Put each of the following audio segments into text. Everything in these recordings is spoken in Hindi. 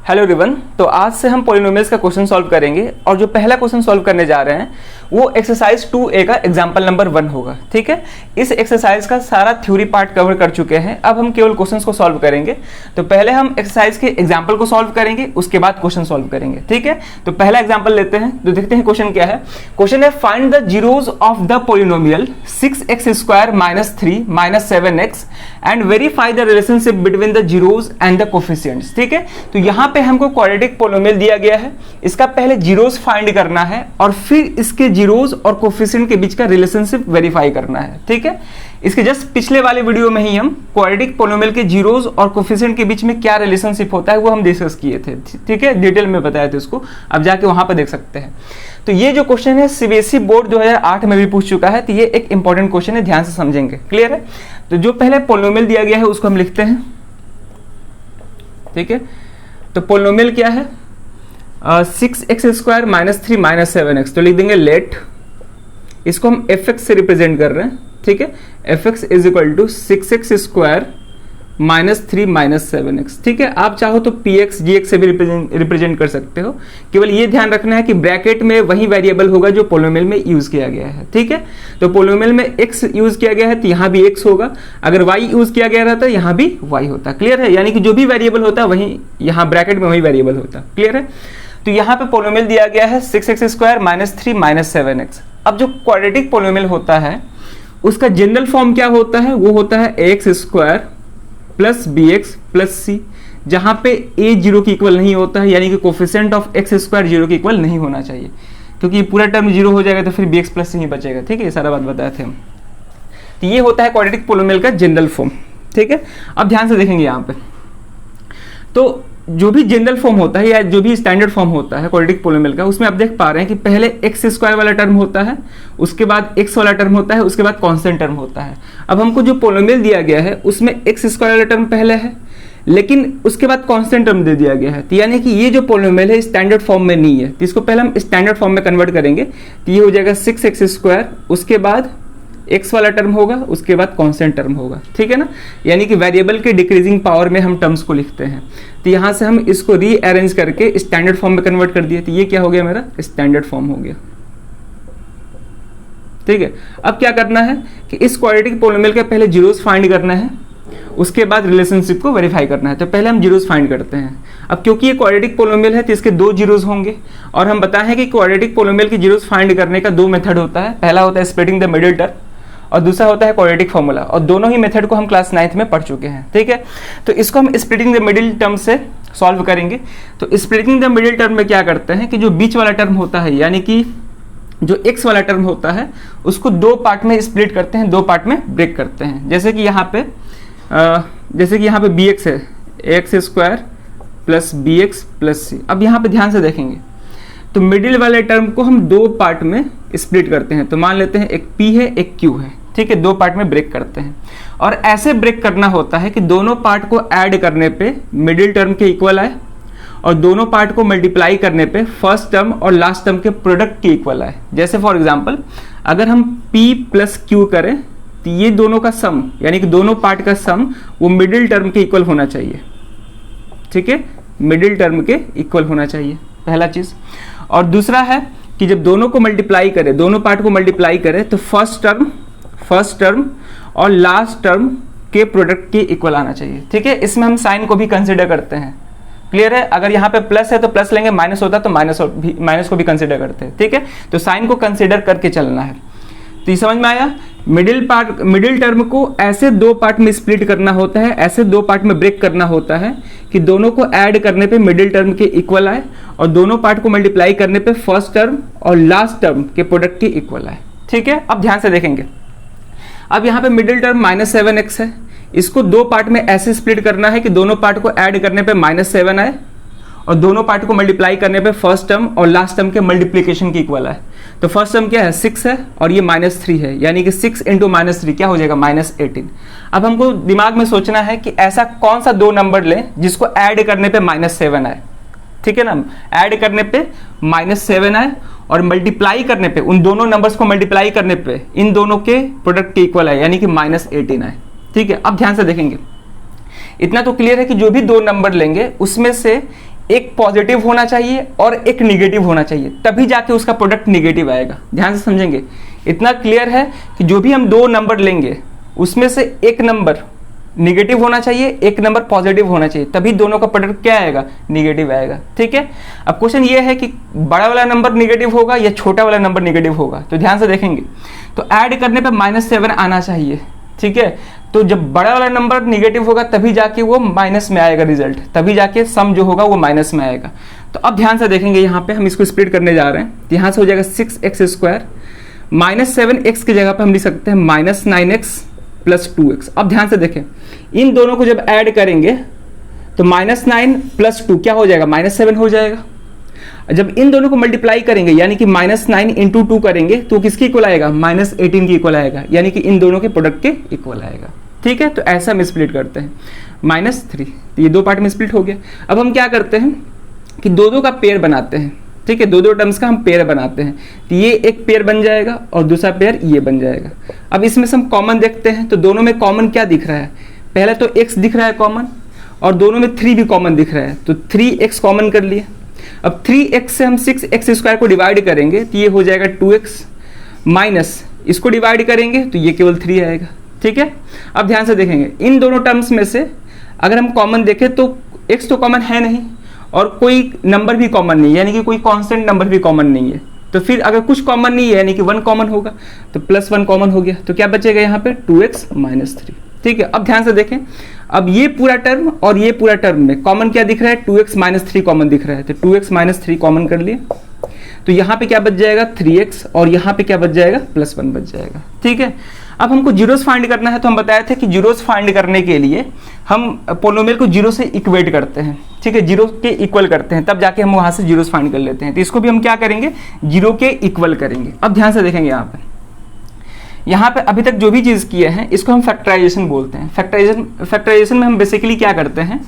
Hello everyone. तो आज से हम पॉलिनोमियल्स का क्वेश्चन सॉल्व करेंगे और जो पहला क्वेश्चन सॉल्व करने जा रहे हैं वो एक्सरसाइज 2A का एग्जांपल नंबर 1 होगा। ठीक है, इस एक्सरसाइज का सारा थ्योरी पार्ट कवर कर चुके हैं, अब हम केवल क्वेश्चंस को सॉल्व करेंगे। तो पहले हम एक्सरसाइज के एग्जांपल को सॉल्व करेंगे, उसके बाद क्वेश्चन सॉल्व करेंगे। ठीक है, तो पहला एग्जांपल लेते हैं। तो देखते हैं क्वेश्चन क्या है। क्वेश्चन है find the zeros of the polynomial 6x² - 3 - 7x and verify the relationship between the zeros and the coefficients. ठीक है, तो यहाँ पे हमको क्वाड्रेटिक पॉलिनोमियल दिया गया है, इसका पहले जीरोज फाइंड करना है और फिर इसके जीरोज और कोफिशिएंट के बीच का रिलेशनशिप वेरीफाई करना है। ठीक है, इसके जस्ट पिछले वाले वीडियो में ही हम क्वाड्रेटिक पॉलिनोमियल के जीरोज और कोफिशिएंट के बीच में क्या रिलेशनशिप होता है वो हम डिस्कस किए थे। ठीक है, डिटेल में बताए थे उसको, अब जाके वहां पर देख सकते हैं। तो ये जो क्वेश्चन है सीबीएसई बोर्ड 2008 में भी पूछ चुका है, तो ये एक इंपॉर्टेंट क्वेश्चन है, ध्यान से समझेंगे। क्लियर है? तो जो पहले पॉलिनोमियल दिया गया है उसको हम लिखते हैं। ठीक है, तो पॉलिनोमियल क्या है 6x² - 3 - 7x। तो लिख देंगे लेट, इसको हम fx से रिप्रेजेंट कर रहे हैं। ठीक है, fx = 6x² - 3 - 7x। ठीक है, आप चाहो तो px gx से भी रिप्रेजेंट कर सकते हो, केवल ये ध्यान रखना है कि ब्रैकेट में वही वेरिएबल होगा जो पॉलिनोमियल में यूज किया गया है। ठीक है, तो पॉलिनोमियल में x यूज किया गया है तो यहाँ भी x होगा, अगर y यूज किया गया रहता है यहाँ भी y होता। क्लियर है? यानी कि जो भी वेरिएबल होता है वही यहाँ ब्रैकेट में वही वेरिएबल होता। क्लियर है? तो यहाँ पे पॉलिनोमियल दिया गया है 6x² - 3 - 7x। अब जो क्वाड्रेटिक पॉलिनोमियल होता है उसका जनरल फॉर्म क्या होता है, वो होता है ax² + bx + c, जहां पे a 0 के इक्वल नहीं होता है, यानी कि कोफिशिएंट ऑफ x² 0 के इक्वल नहीं होना चाहिए, क्योंकि पूरा टर्म 0 हो जाएगा तो फिर bx + c ही बचेगा। ठीक है, ये सारा बात बताए थे हम। तो ये होता है क्वाड्रेटिक पॉलिनोमियल का जनरल फॉर्म। ठीक है, अब ध्यान से देखेंगे यहाँ पे, तो जो भी जनरल फॉर्म होता है या जो भी स्टैंडर्ड फॉर्म होता है क्वाड्रेटिक पॉलिनोमियल का, उसमें आप देख पा रहे हैं कि पहले x² वाला टर्म होता है, उसके बाद x वाला टर्म होता है, उसके बाद कांस्टेंट टर्म होता है। अब हमको जो पॉलिनोमियल दिया गया है उसमें x² वाला टर्म पहले है, लेकिन उसके बाद कांस्टेंट टर्म दे दिया गया है, तो यानी कि ये जो पॉलिनोमियल है स्टैंडर्ड फॉर्म में नहीं है, तो इसको पहले हम स्टैंडर्ड फॉर्म में कन्वर्ट करेंगे। तो ये हो जाएगा 6x², उसके बाद x वाला टर्म होगा, उसके बाद कांस्टेंट टर्म होगा। ठीक है ना, यानी कि वेरिएबल के डिक्रीजिंग पावर में हम टर्म्स को लिखते हैं। तो यहां से हम इसको रीअरेंज करके स्टैंडर्ड फॉर्म में कन्वर्ट कर दिए, तो ये क्या हो गया, मेरा स्टैंडर्ड फॉर्म हो गया। ठीक है, अब क्या करना है कि इस क्वाड्रेटिक पॉलिनोमियल के पहले जीरोस फाइंड करना है, उसके बाद रिलेशनशिप को वेरीफाई करना है। तो पहले हम जीरोस फाइंड करते हैं। अब क्योंकि ये क्वाड्रेटिक पॉलिनोमियल है तो इसके 2 जीरोस होंगे, और हम बताएं हैं कि क्वाड्रेटिक पॉलिनोमियल के जीरोस फाइंड करने का 2 मेथड होता है। पहला होता है स्प्लिटिंग द मिडिल टर्म और दूसरा होता है क्वाड्रेटिक फॉर्मूला, और दोनों ही मेथड को हम क्लास 9th में पढ़ चुके हैं। ठीक है, तो इसको हम स्प्लिटिंग द मिडिल टर्म से सॉल्व करेंगे। तो स्प्लिटिंग द मिडिल टर्म में क्या करते हैं कि जो बीच वाला टर्म होता है, यानी कि जो x वाला टर्म होता है, उसको 2 पार्ट में स्प्लिट करते हैं, 2 पार्ट में ब्रेक करते हैं। जैसे कि यहाँ पे bx है, ax² + bx + c। अब यहाँ पे ध्यान से देखेंगे तो मिडिल वाले टर्म को हम 2 पार्ट में स्प्लिट करते हैं। तो मान लेते हैं एक p है, एक q है। ठीक है, 2 पार्ट में ब्रेक करते हैं, और ऐसे ब्रेक करना होता है कि दोनों पार्ट को ऐड करने पे मिडिल टर्म के इक्वल आए, और दोनों पार्ट को मल्टीप्लाई करने पे फर्स्ट टर्म और लास्ट टर्म के प्रोडक्ट के इक्वल आए। जैसे फॉर एग्जांपल अगर हम p + q करें तो ये दोनों का सम, यानी कि दोनों पार्ट का सम वो मिडिल टर्म के इक्वल होना चाहिए। ठीक है, मिडिल टर्म के इक्वल होना चाहिए, पहला चीज। और दूसरा है कि जब दोनों को मल्टीप्लाई करें, दोनों पार्ट को मल्टीप्लाई करें, तो फर्स्ट टर्म और लास्ट टर्म के प्रोडक्ट के इक्वल आना चाहिए। ठीक है, इसमें हम साइन को भी कंसिडर करते हैं। क्लियर है? अगर यहाँ पे प्लस है तो प्लस लेंगे, माइनस होता तो माइनस को भी कंसिडर करते हैं। ठीक है, तो साइन को कंसिडर करके चलना है। तो ये समझ में आया? मिडिल टर्म को ऐसे 2 पार्ट में स्प्लिट करना होता है, ऐसे 2 पार्ट में ब्रेक करना होता है कि दोनों को ऐड करने पे मिडिल टर्म के इक्वल आए, और दोनों पार्ट को मल्टीप्लाई करने पे फर्स्ट टर्म और लास्ट टर्म के प्रोडक्ट के इक्वल आए। ठीक है, अब ध्यान से देखेंगे। अब यहाँ पे मिडिल टर्म -7x है, इसको 2 पार्ट में ऐसे स्प्लिट करना है कि दोनों पार्ट को ऐड करने पे -7 आए, और दोनों पार्ट को मल्टीप्लाई करने पे फर्स्ट टर्म और लास्ट टर्म के मल्टीप्लिकेशन के इक्वल आए। तो फर्स्ट टर्म क्या है, 6 है, और ये -3 है, यानी कि 6 × -3 क्या हो जाएगा, -18। अब हमको दिमाग में सोचना है कि ऐसा कौन सा 2 नंबर लें जिसको ऐड करने पे -7 आए। ठीक है ना, ऐड करने पे -7 आए और मल्टीप्लाई करने पे, उन दोनों नंबर्स को मल्टीप्लाई करने पे इन दोनों के प्रोडक्ट के इक्वल आए, यानी कि -18 आए। ठीक है, अब ध्यान से देखेंगे, इतना तो क्लियर है कि जो भी 2 नंबर लेंगे उसमें से एक पॉजिटिव होना चाहिए और एक निगेटिव होना चाहिए, तभी जाके उसका प्रोडक्ट निगेटिव आएगा। ध्यान से समझेंगे, इतना क्लियर है कि जो भी हम दो नंबर लेंगे उसमें से एक नंबर निगेटिव होना चाहिए, एक नंबर पॉजिटिव होना चाहिए, तभी दोनों का प्रोडक्ट क्या आएगा, निगेटिव आएगा। ठीक है, अब क्वेश्चन ये है कि बड़ा वाला नंबर निगेटिव होगा या छोटा वाला नंबर निगेटिव होगा। तो ध्यान से देखेंगे, तो ऐड करने पे -7 आना चाहिए। ठीक है, तो जब बड़ा वाला नंबर निगेटिव होगा तभी जाके वो माइनस में आएगा रिजल्ट, तभी जाके सम जो होगा वो माइनस में आएगा। तो अब ध्यान से देखेंगे, यहाँ पे हम इसको स्प्लिट करने जा रहे हैं, तो यहाँ से हो जाएगा 6x² -7x की जगह पे हम लिख सकते हैं -9x + 2x। अब ध्यान से देखें, इन दोनों को जब ऐड करेंगे तो -9 + 2 क्या हो जाएगा, -7 हो जाएगा। जब इन दोनों को मल्टीप्लाई करेंगे यानी कि -9 × 2 करेंगे तो किसके इक्वल आएगा, -18 के इक्वल आएगा, यानी कि इन दोनों के प्रोडक्ट के इक्वल आएगा। ठीक है, तो ऐसा हम स्प्लिट करते हैं -3, तो ये दो पार्ट में स्प्लिट हो गया। अब हम क्या करते हैं कि दो का पेयर बनाते हैं। ठीक है, दो टर्म्स का हम पेयर बनाते हैं, तो ये एक पेयर बन जाएगा और दूसरा पेयर ये बन जाएगा। अब इसमें से हम कॉमन देखते हैं, तो दोनों में कॉमन क्या दिख रहा है, पहले तो x दिख रहा है कॉमन, और दोनों में 3 भी कॉमन दिख रहा है, तो 3x कॉमन कर लिए। अब 3x से हम 6x² को डिवाइड करेंगे तो ये हो जाएगा 2x, माइनस इसको डिवाइड करेंगे तो ये केवल 3 आएगा। ठीक है, अब ध्यान से देखेंगे, इन दोनों टर्म्स में से अगर हम कॉमन देखें तो x तो कॉमन है नहीं और कोई नंबर भी कॉमन नहीं है, यानी कि कोई कांस्टेंट नंबर भी कॉमन नहीं है। तो फिर अगर कुछ कॉमन नहीं है यानी कि 1 कॉमन होगा, तो +1 कॉमन हो गया, तो क्या बचेगा यहाँ पे 2x - 3। ठीक है, अब ध्यान से देखें, अब ये पूरा टर्म और ये पूरा टर्म में कॉमन क्या दिख रहा है, 2x - 3 कॉमन दिख रहा है, तो 2x - 3 कॉमन कर लिए, तो यहाँ पे क्या बच जाएगा 3x, और यहाँ पे क्या बच जाएगा +1 बच जाएगा। ठीक है, अब हमको जीरोस फाइंड करना है, तो हम बताए थे कि जीरोस फाइंड करने के लिए हम पोलिनोमियल को जीरो से इक्वेट करते हैं। ठीक है, जीरो के इक्वल करते हैं, तब जाके हम वहां से जीरोस फाइंड कर लेते हैं। तो इसको भी हम क्या करेंगे, जीरो के इक्वल करेंगे। अब ध्यान से देखेंगे, यहाँ पे अभी तक जो भी चीज़ किए हैं इसको हम फैक्टराइजेशन बोलते हैं। फैक्टराइजेशन में हम बेसिकली क्या करते हैं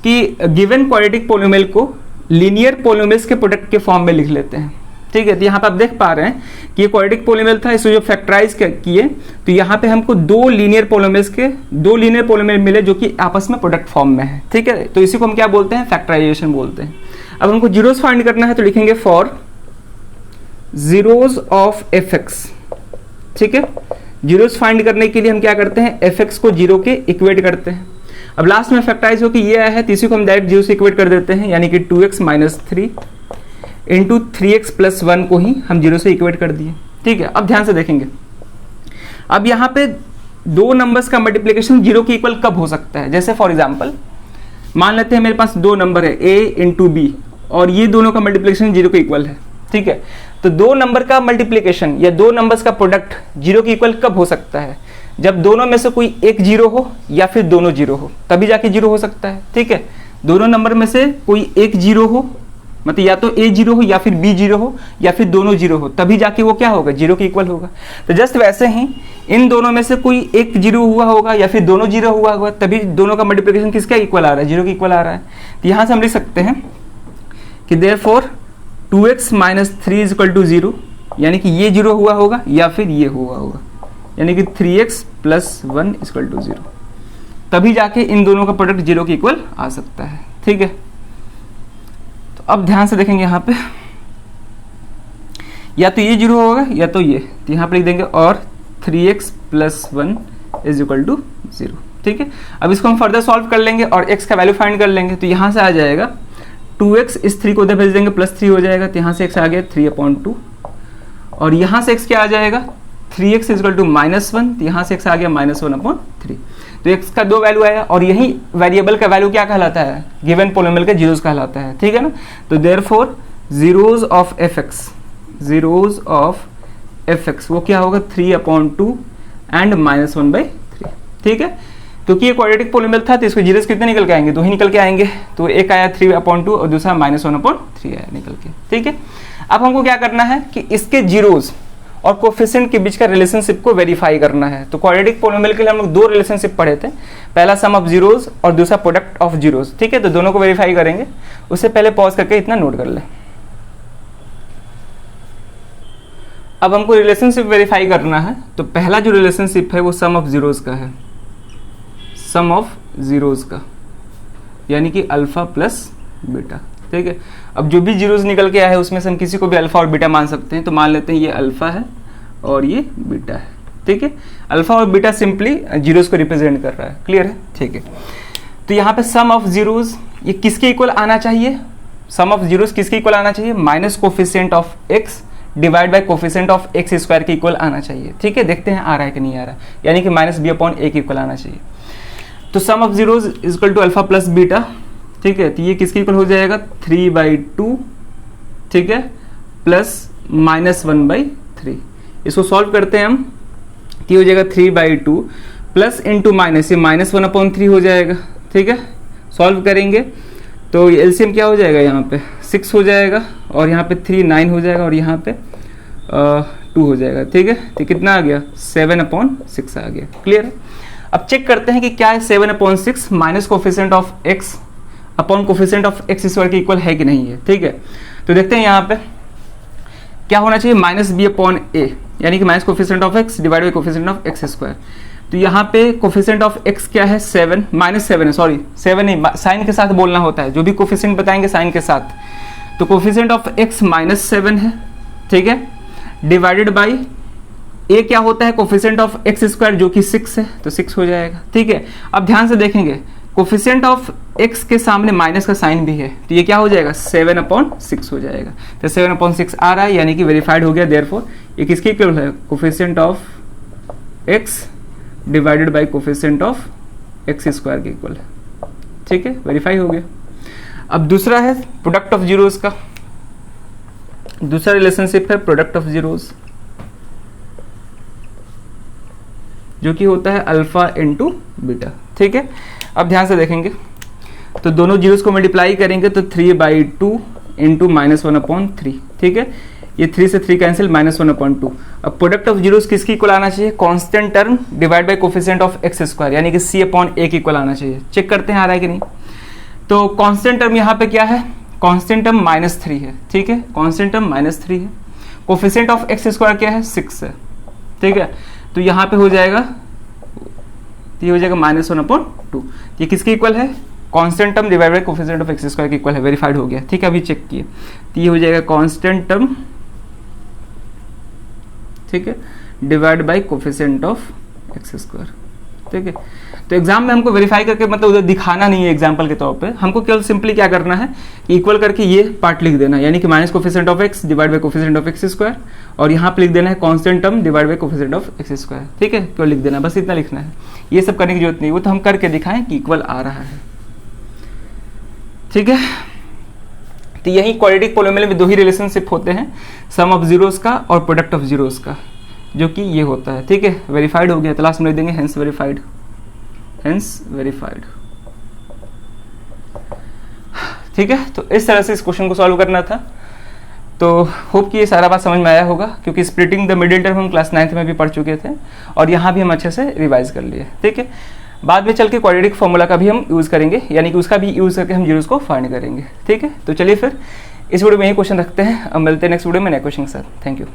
कि गिवन क्वाड्रेटिक पोलिनोमियल को लीनियर पोलिनोमियल्स के प्रोडक्ट के फॉर्म में लिख लेते हैं। ठीक है, तो यहाँ पे आप देख पा रहे हैं कि ये क्वाड्रेटिक पोलिनोमियल था, इसको जो फैक्टराइज किए तो यहाँ पे हमको दो लीनियर पोलिनोमियल मिले जो कि आपस में प्रोडक्ट फॉर्म में है। ठीक है, तो इसी को हम क्या बोलते हैं, फैक्टराइजेशन बोलते हैं। अब हमको जीरोस फाइंड करना है, तो लिखेंगे फॉर जीरोस ऑफ fx। ठीक है, जीरोस फाइंड करने के लिए हम क्या करते हैं, fx को जीरो के इक्वेट करते हैं। अब लास्ट में फैक्टराइज हो कि ये आया है, तो इसी को हम डायरेक्ट जीरो से इक्वेट कर देते हैं, यानी कि 2x - 3 × 3x + 1 को ही हम जीरो से इक्वेट कर दिए। ठीक है, अब ध्यान से देखेंगे, अब यहाँ पे दो नंबर्स का मल्टीप्लिकेशन जीरो के इक्वल कब हो सकता है। जैसे फॉर एग्जांपल मान लेते हैं मेरे पास दो नंबर है a × b, और ये दोनों का मल्टीप्लिकेशन जीरो के इक्वल है। ठीक है, तो दो नंबर का मल्टीप्लिकेशन या दो नंबर्स का प्रोडक्ट जीरो के इक्वल कब हो सकता है, जब दोनों में से कोई एक जीरो हो या फिर दोनों जीरो हो, तभी जाके जीरो हो सकता है। ठीक है, दोनों नंबर में से कोई एक जीरो हो, मतलब या तो a जीरो हो या फिर b जीरो हो या फिर दोनों जीरो हो, तभी जाके वो क्या होगा, जीरो के इक्वल होगा। तो जस्ट वैसे ही इन दोनों में से कोई एक जीरो हुआ होगा या फिर दोनों जीरो हुआ होगा, तभी दोनों का मल्टीप्लिकेशन किसका इक्वल आ रहा है, जीरो के इक्वल आ रहा है। तो यहाँ से हम लिख सकते हैं कि देयरफॉर 2x - 3 = 0, यानी कि ये जीरो हुआ होगा या फिर ये हुआ होगा, यानी कि 3x + 1 = 0, तभी जाके इन दोनों का प्रोडक्ट जीरो के इक्वल आ सकता है। ठीक है, तो अब ध्यान से देखेंगे, यहाँ पे या तो ये जीरो होगा या तो ये, तो यहाँ पे लिख देंगे और 3x + 1 = 0। ठीक है, अब इसको हम फर्दर सॉल्व कर लेंगे और x का वैल्यू फाइंड कर लेंगे, तो यहाँ से आ जाएगा 2x, इस 3 को उधर भेज देंगे, +3 हो जाएगा, तो यहाँ से x आ गया 3/2, और यहाँ से x क्या आ जाएगा 3x = -1, तो यहाँ से x आ गया -1/3। तो x का दो वैल्यू आया, और यही वेरिएबल का वैल्यू क्या कहलाता है, गिवन पोलिनोमियल का जीरोस कहलाता है। ठीक है ना, तो देयरफॉर जीरोस ऑफ fx वो क्या होगा 3/2 एंड -1/3। ठीक है, क्योंकि ये क्वाड्रेटिक पोलिनोमियल था तो इसको जीरोस कितने निकल के आएंगे, दो ही निकल के आएंगे, तो एक आया 3/2 और दूसरा -1/3 आया निकल के। ठीक है, अब हमको क्या करना है कि इसके जीरोस और कोफिशिएंट के बीच का रिलेशनशिप को वेरीफाई करना है। तो क्वाड्रेटिक पोलिनोमियल के लिए हम लोग दो रिलेशनशिप पढ़े थे, पहला सम ऑफ जीरोस और दूसरा प्रोडक्ट ऑफ जीरोस। ठीक है, तो दोनों को वेरीफाई करेंगे, उससे पहले पॉज करके इतना नोट कर ले। अब हमको रिलेशनशिप वेरीफाई करना है, तो पहला जो रिलेशनशिप है वो सम ऑफ जीरोस का है, सम ऑफ जीरोस का, यानी कि अल्फा प्लस बीटा, ठीक है। अब जो भी जीरोस निकल के आया है उसमें से हम किसी को भी अल्फा और बीटा मान सकते हैं, तो मान लेते हैं ये अल्फा है और ये बीटा है, ठीक है। अल्फा और बीटा सिंपली जीरोस को रिप्रेजेंट कर रहा है, क्लियर है, ठीक है। तो यहाँ पे सम ऑफ जीरोस ये किसके इक्वल आना चाहिए, सम ऑफ जीरोस किसके इक्वल आना चाहिए, minus coefficient of x divide by coefficient of x square के इक्वल आना चाहिए, ठीक है। देखते हैं आ रहा है कि नहीं आ रहा है, यानी कि माइनस बी अपॉन ए के इक्वल आना चाहिए। तो sum of zeros is equal to alpha plus beta, ठीक है। तो ये किसके इक्वल हो जाएगा 3/2, ठीक है, प्लस -1/3। इसको सॉल्व करते हैं हम, तो हो जाएगा 3/2 प्लस इंटू माइनस, ये -1/3 हो जाएगा, ठीक है। सॉल्व करेंगे तो एलसीएम क्या हो जाएगा, यहाँ पे 6 हो जाएगा और यहाँ पे 3 9 हो जाएगा और यहाँ पे 2 हो जाएगा, ठीक है। तो कितना आ गया 7/6 आ गया, क्लियर है। अब चेक करते हैं कि क्या है 7/6 minus coefficient of x upon coefficient of x square के इक्वल है कि नहीं है, ठीक है। तो देखते हैं यहाँ पे क्या होना चाहिए, माइनस बी अपॉन ए, यानी कि minus coefficient of x divide by coefficient of x square. तो यहाँ पे कोफिशिएंट ऑफ एक्स क्या है 7, -7 है, सॉरी 7 नहीं, साइन के साथ बोलना होता है, जो भी कोफिशिएंट बताएंगे साइन के साथ। तो कोफिशिएंट ऑफ एक्स -7 है, ठीक है, डिवाइडेड बाई ए क्या होता है कोफिशिएंट ऑफ एक्स स्क्वायर जो कि 6 है, तो 6 हो जाएगा, ठीक है। अब ध्यान से देखेंगे कोफिशिएंट ऑफ एक्स के सामने माइनस का साइन भी है, तो ये क्या हो जाएगा 7/6 हो जाएगा। तो 7/6 आ रहा है, यानी कि वेरीफाइड हो गया। देयरफॉर ये किसके इक्वल है, coefficient of x divided by coefficient of x square के इक्वल है, ठीक है, वेरीफाई हो गया। अब दूसरा है प्रोडक्ट ऑफ जीरोस का, दूसरा रिलेशनशिप है प्रोडक्ट ऑफ जीरोस, जो कि होता है अल्फा इंटू बीटा, ठीक है। अब ध्यान से देखेंगे तो दोनों जीरोस को मल्टीप्लाई करेंगे तो 3/2 इंटू -1/3, ठीक है। ये 3 से 3 कैंसिल, -1/2। अब प्रोडक्ट ऑफ जीरोस किसकी इक्वल आना चाहिए, constant term divide by coefficient of x square, यानी कि c/a के इक्वल आना चाहिए। चेक करते हैं आ रहा है कि नहीं। तो कांस्टेंट टर्म यहाँ पे क्या है, कांस्टेंट टर्म -3 है, ठीक है, कांस्टेंट टर्म -3 है। कोफिशिएंट ऑफ एक्स स्क्वायर क्या है 6 है, ठीक है। तो यहाँ पे हो जाएगा, ये हो जाएगा -1/2। ये किसके इक्वल है, constant term divide by coefficient of x square के इक्वल है, वेरीफाइड हो गया, ठीक है। अभी चेक किए तो ये हो जाएगा कांस्टेंट टर्म, ठीक है, divide by coefficient of x square, ठीक है। तो एग्जाम में हमको वेरीफाई करके मतलब उधर दिखाना नहीं है एग्जाम्पल के तौर पे, हमको केवल सिंपली क्या करना है कि इक्वल करके ये पार्ट लिख देना है, यानी कि minus coefficient of x divide by coefficient of x square, और यहाँ पे लिख देना है constant term divide by coefficient of x square, ठीक है। केवल लिख देना, बस इतना लिखना है, ये सब करने की जरूरत नहीं, वो तो हम करके दिखाएं कि इक्वल आ रहा है, ठीक है। तो यही क्वाड्रेटिक पॉलिनोमियल में दो ही रिलेशनशिप होते हैं, सम ऑफ जीरोस का और प्रोडक्ट ऑफ जीरोस का, जो कि ये होता है, ठीक है। वेरीफाइड हो गया, तो लास्ट में लिख देंगे हेंस वेरीफाइड, हेंस वेरीफाइड, ठीक है। तो इस तरह से इस क्वेश्चन को सॉल्व करना था। तो होप कि ये सारा बात समझ में आया होगा, क्योंकि स्प्लिटिंग द मिडिल टर्म हम क्लास 9th में भी पढ़ चुके थे और यहाँ भी हम अच्छे से रिवाइज कर लिए, ठीक है। बाद में चल के क्वाड्रेटिक फॉर्मूला का भी हम यूज़ करेंगे, यानी कि उसका भी यूज़ करके हम जीरोस को फाइंड करेंगे, ठीक है। तो चलिए फिर इस वीडियो में यही क्वेश्चन रखते हैं, अब मिलते हैं नेक्स्ट वीडियो में नए क्वेश्चन के साथ। Thank you.